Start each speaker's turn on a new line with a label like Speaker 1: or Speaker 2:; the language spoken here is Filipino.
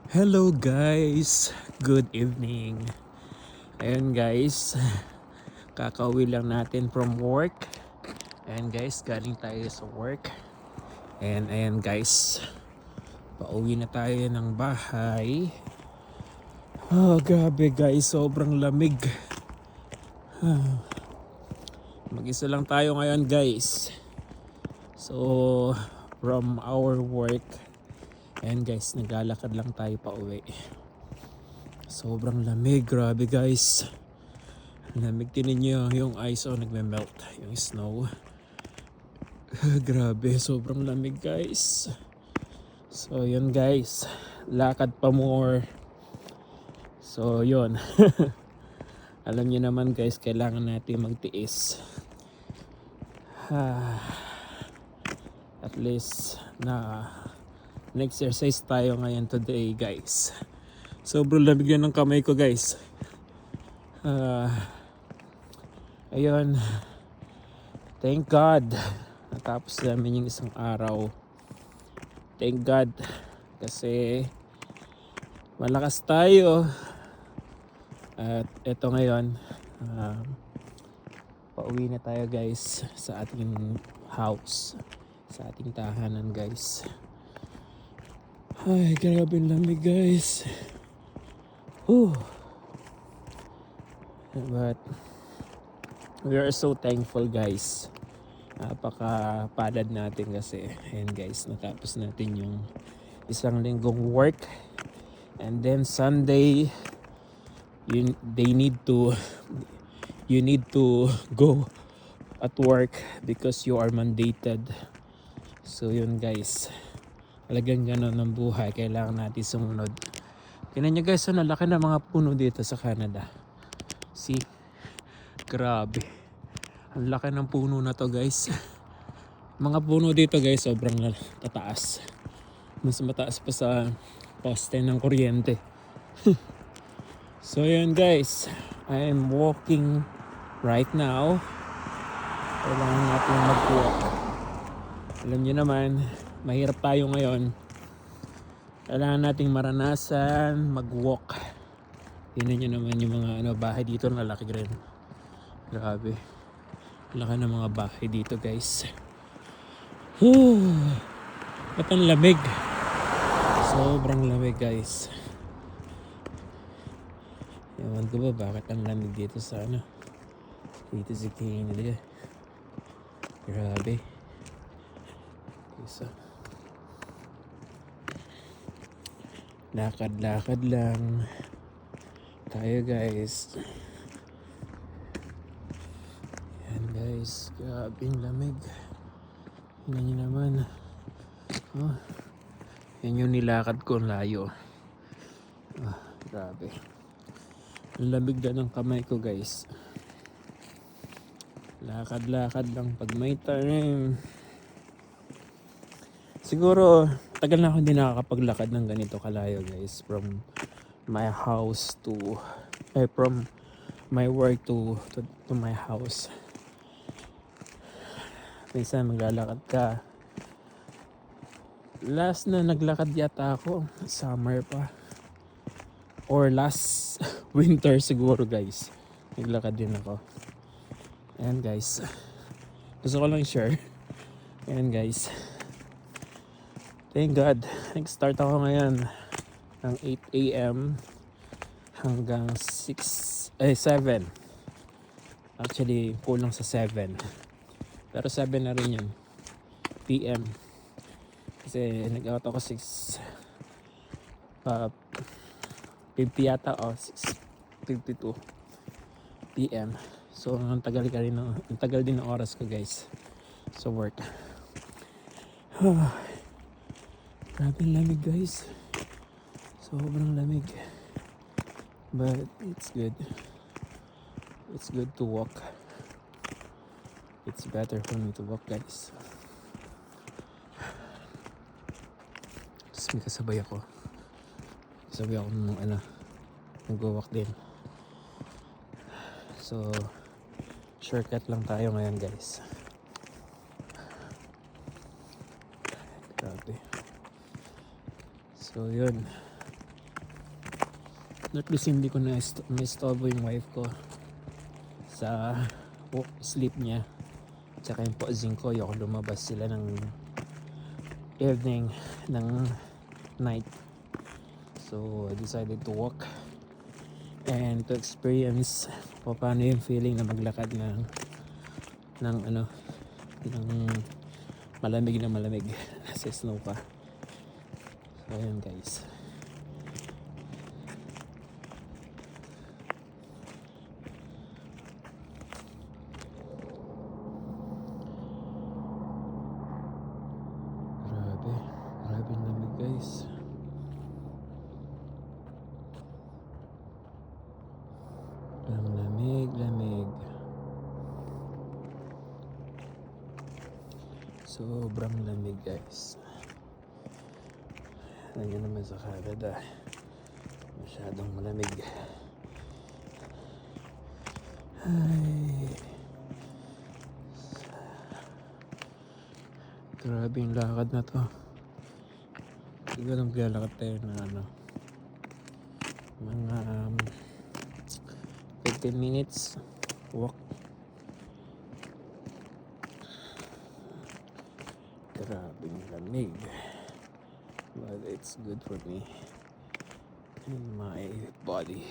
Speaker 1: Hello guys, good evening. Ayun guys, kakauwi lang natin from work. Ayan guys, galing tayo sa work. And ayan guys, pauwi na tayo ng bahay. Grabe guys, sobrang lamig. Mag-isa lang tayo ngayon guys. So, from our work, ayan guys, naglalakad lang tayo pauwi. Sobrang lamig, grabe guys. Lamig, tinan nyo yung ice nagme-melt, yung snow. Grabe, sobrang lamig guys. So yun guys, lakad pa more. So yun. Alam niyo naman guys, kailangan natin magtiis. At least na exercise tayo ngayon today guys. Sobrang lamig yan ng kamay ko guys. Ayun, thank God natapos namin yung isang araw. Thank God kasi malakas tayo. At eto ngayon, pauwi na tayo guys sa ating house, sa ating tahanan guys. Ay, grabe ang lamig guys. But we are so thankful guys. Napaka-palad natin kasi ayan guys, natapos natin yung isang linggong work. And then Sunday, you need to go at work because you are mandated. So yun guys, talagang ganon ang buhay, kailangan natin sumunod. Tingnan nyo guys, ang laki ng mga puno dito sa Canada. See, grabe, ang laki ng puno na to guys. Mga puno dito guys, sobrang tataas, mas mataas pa sa poste ng kuryente. So yun guys, I am walking right now. Kailangan natin mag-walk. Alam niyo naman, mahirap tayo ngayon. Kailangan nating maranasan mag-walk. Tingnan niyo naman yung mga bahay dito, lalaki rin. Grabe, laki ng mga bahay dito guys. At ang lamig, sobrang lamig guys. Ewan ko ba bakit ang lamig dito sa dito sa Canada. Grabe. So, lakad-lakad lang tayo guys. Yan guys, grabe ang lamig. Tingnan nyo naman. Yan yung nilakad ko, layo. Grabe. Ang lamig na ng kamay ko guys. Lakad-lakad lang pag may time. Siguro tagal na ako hindi nakakapaglakad ng ganito kalayo guys, from my house to from my work to my house. Minsan maglalakad ka. Last na naglakad yata ako, summer pa, or last winter siguro guys, naglakad din ako. Ayan guys, gusto ko lang share. Ayan guys, thank God, nag-start ako ngayon ng 8 a.m. hanggang 7. Actually, kulang sa 7. Pero 7 na rin yun, PM. Kasi nag-out ako 6 50 yata o 6:52 PM. So ang tagal din ng oras ko guys sa work. Grabe lamig guys, sobrang lamig, but it's good to walk. It's better for me to walk guys. Tapos may kasabay ako nung nag-walk din. So shortcut lang tayo ngayon guys. Grabe. So yun, At least hindi ko na-istorbo yung wife ko sa sleep niya. Tsaka yung pausing ko, ayoko lumabas sila ng evening, ng night. So I decided to walk and to experience paano yung feeling na maglakad ng malamig na malamig nasa snow pa. So ayun guys. Grabe yung lamig guys. Ang lamig. Sobrang lamig guys. Nandiyan naman sa Canada. Masyadong malamig. Ay. Grabe yung lakad na to. Siguro maglalakad tayo na mga 15 minutes walk. Grabe yung lamig. But it's good for me and my body.